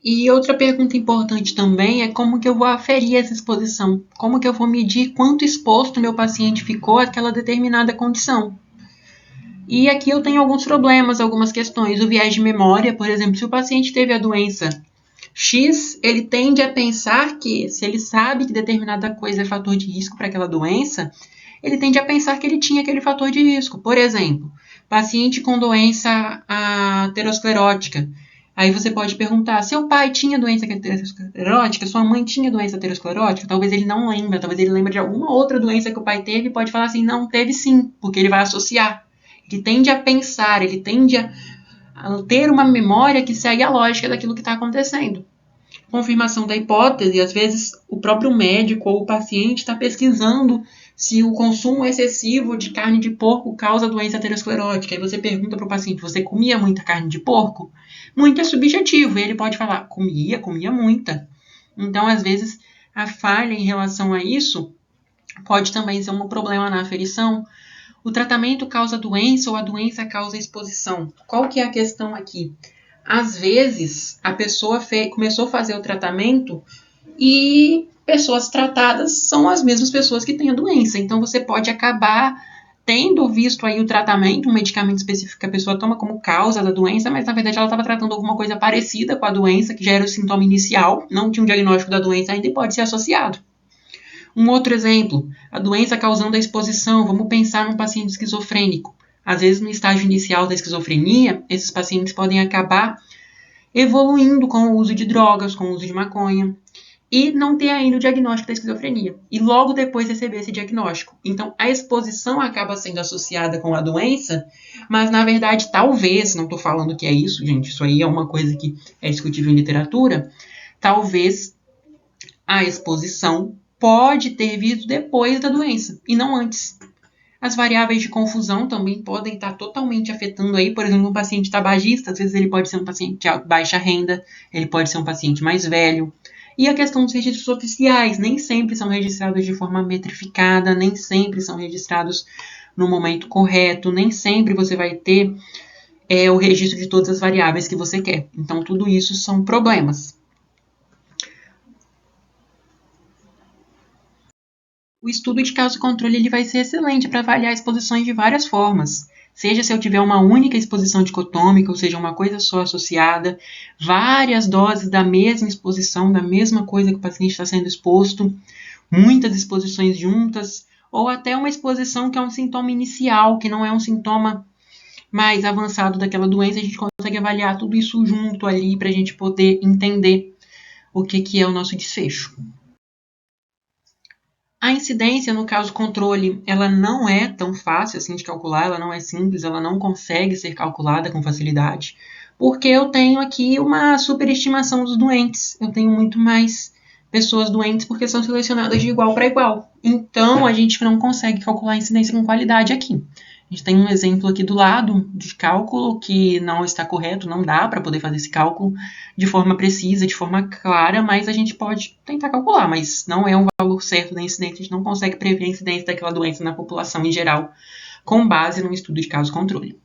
E outra pergunta importante também é como que eu vou aferir essa exposição? Como que eu vou medir quanto exposto meu paciente ficou àquela determinada condição? E aqui eu tenho alguns problemas, algumas questões. O viés de memória, por exemplo, se o paciente teve a doença X, ele tende a pensar que, se ele sabe que determinada coisa é fator de risco para aquela doença, ele tende a pensar que ele tinha aquele fator de risco. Por exemplo, paciente com doença aterosclerótica. Aí você pode perguntar, seu pai tinha doença aterosclerótica? Sua mãe tinha doença aterosclerótica? Talvez ele não lembre, talvez ele lembre de alguma outra doença que o pai teve e pode falar assim, não, teve sim, porque ele vai associar. Ele tende a pensar, ele tende a ter uma memória que segue a lógica daquilo que está acontecendo. Confirmação da hipótese, às vezes o próprio médico ou o paciente está pesquisando se o consumo excessivo de carne de porco causa doença aterosclerótica. Aí você pergunta para o paciente, você comia muita carne de porco? Muito é subjetivo, e ele pode falar, comia muita. Então, às vezes, a falha em relação a isso pode também ser um problema na aferição. O tratamento causa doença ou a doença causa exposição? Qual que é a questão aqui? Às vezes, a pessoa começou a fazer o tratamento e pessoas tratadas são as mesmas pessoas que têm a doença. Então, você pode acabar tendo visto aí o tratamento, um medicamento específico que a pessoa toma como causa da doença, mas na verdade ela estava tratando alguma coisa parecida com a doença, que já era o sintoma inicial, não tinha um diagnóstico da doença ainda e pode ser associado. Um outro exemplo, a doença causando a exposição, vamos pensar num paciente esquizofrênico. Às vezes, no estágio inicial da esquizofrenia, esses pacientes podem acabar evoluindo com o uso de drogas, com o uso de maconha, e não ter ainda o diagnóstico da esquizofrenia, e logo depois receber esse diagnóstico. Então, a exposição acaba sendo associada com a doença, mas, na verdade, talvez, não estou falando que é isso, gente, isso aí é uma coisa que é discutível em literatura, talvez a exposição pode ter vindo depois da doença, e não antes. As variáveis de confusão também podem estar totalmente afetando aí, por exemplo, um paciente tabagista, às vezes ele pode ser um paciente de baixa renda, ele pode ser um paciente mais velho. E a questão dos registros oficiais, nem sempre são registrados de forma metrificada, nem sempre são registrados no momento correto, nem sempre você vai ter o registro de todas as variáveis que você quer. Então, tudo isso são problemas. O estudo de caso-controle ele vai ser excelente para avaliar exposições de várias formas. Seja se eu tiver uma única exposição dicotômica, ou seja, uma coisa só associada, várias doses da mesma exposição, da mesma coisa que o paciente está sendo exposto, muitas exposições juntas, ou até uma exposição que é um sintoma inicial, que não é um sintoma mais avançado daquela doença, a gente consegue avaliar tudo isso junto ali para a gente poder entender o que é o nosso desfecho. A incidência, no caso controle, ela não é tão fácil assim de calcular, ela não é simples, ela não consegue ser calculada com facilidade, porque eu tenho aqui uma superestimação dos doentes, eu tenho muito mais pessoas doentes porque são selecionadas de igual para igual. Então, a gente não consegue calcular a incidência com qualidade aqui. A gente tem um exemplo aqui do lado de cálculo que não está correto, não dá para poder fazer esse cálculo de forma precisa, de forma clara, mas a gente pode tentar calcular, mas não é um valor certo da incidência, a gente não consegue prever a incidência daquela doença na população em geral, com base num estudo de caso controle.